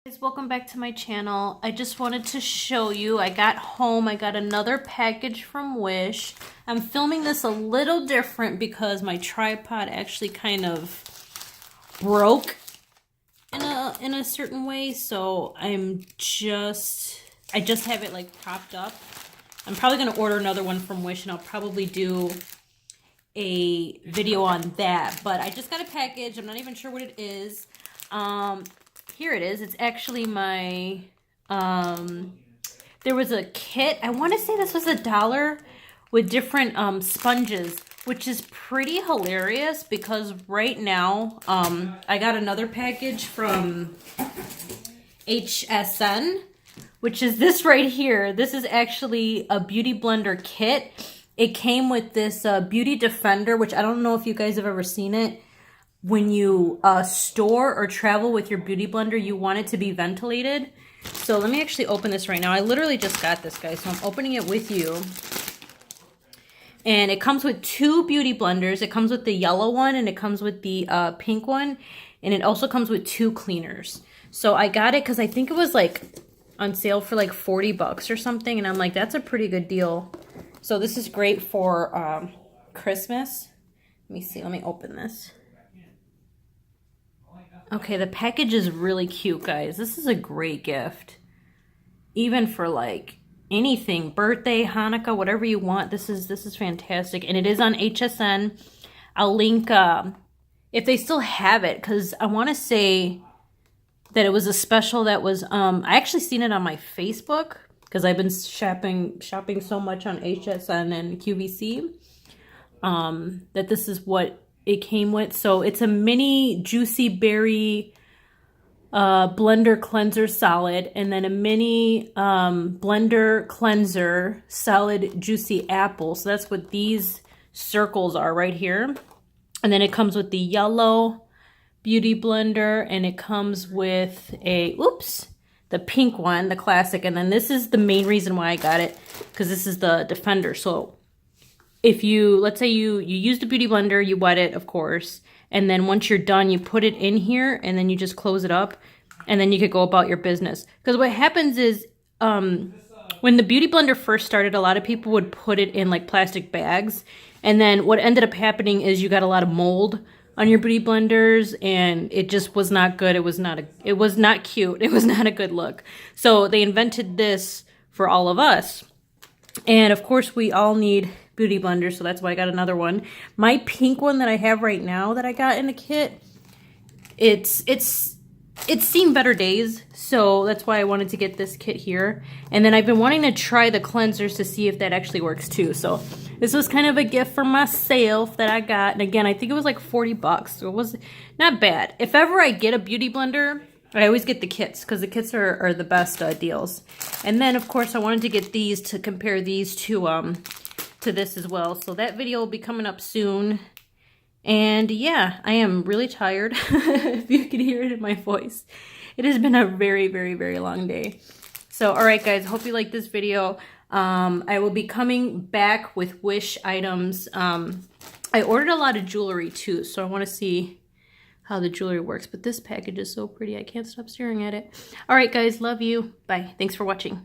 Guys, welcome back to my channel. I just wanted to show you, I got home, I got another package from Wish. I'm filming this a little different because my tripod actually kind of broke in a certain way, so I just have it like propped up. I'm probably going to order another one from Wish and I'll probably do a video on that, but I just got a package. I'm not even sure what it is. Here it is. It's actually my, there was a kit. I want to say this was $1 with different sponges, which is pretty hilarious because right now I got another package from HSN, which is this right here. This is actually a beauty blender kit. It came with this beauty defender, which I don't know if you guys have ever seen it. When you store or travel with your beauty blender, you want it to be ventilated. So let me actually open this right now. I literally just got this, guys, so I'm opening it with you. And it comes with 2 beauty blenders. It comes with the yellow one and it comes with the pink one. And it also comes with 2 cleaners. So I got it because I think it was like on sale for like 40 bucks or something. And I'm like, that's a pretty good deal. So this is great for Christmas. Let me see. Let me open this. Okay, the package is really cute, guys. This is a great gift. Even for like anything, birthday, Hanukkah, whatever you want. This is fantastic. And it is on HSN. I'll link if they still have it, because I want to say that it was a special that was I actually seen it on my Facebook because I've been shopping so much on HSN and QVC that this is what it came with. So it's a mini juicy berry blender cleanser solid, and then a mini blender cleanser solid juicy apple. So that's what these circles are right here. And then it comes with the yellow beauty blender, and it comes with the pink one, the classic. And then this is the main reason why I got it, because this is the defender. So if you, let's say you use the beauty blender, you wet it, of course, and then once you're done, you put it in here, and then you just close it up, and then you could go about your business. Because what happens is, when the beauty blender first started, a lot of people would put it in like plastic bags, and then what ended up happening is you got a lot of mold on your beauty blenders, and it just was not good. It was not cute. It was not a good look. So they invented this for all of us, and of course we all need beauty blender, so that's why I got another one. My pink one that I have right now that I got in the kit, it's seen better days, so that's why I wanted to get this kit here. And then I've been wanting to try the cleansers to see if that actually works too. So this was kind of a gift for myself that I got. And again, I think it was like 40 bucks, so it was not bad. If ever I get a beauty blender, I always get the kits because the kits are the best deals. And then of course I wanted to get these to compare these to this as well. So that video will be coming up soon. And yeah, I am really tired. If you can hear it in my voice. It has been a very, very, very long day. So, all right, guys, hope you like this video. I will be coming back with Wish items. I ordered a lot of jewelry too, so I want to see how the jewelry works. But this package is so pretty. I can't stop staring at it. All right, guys, love you. Bye. Thanks for watching.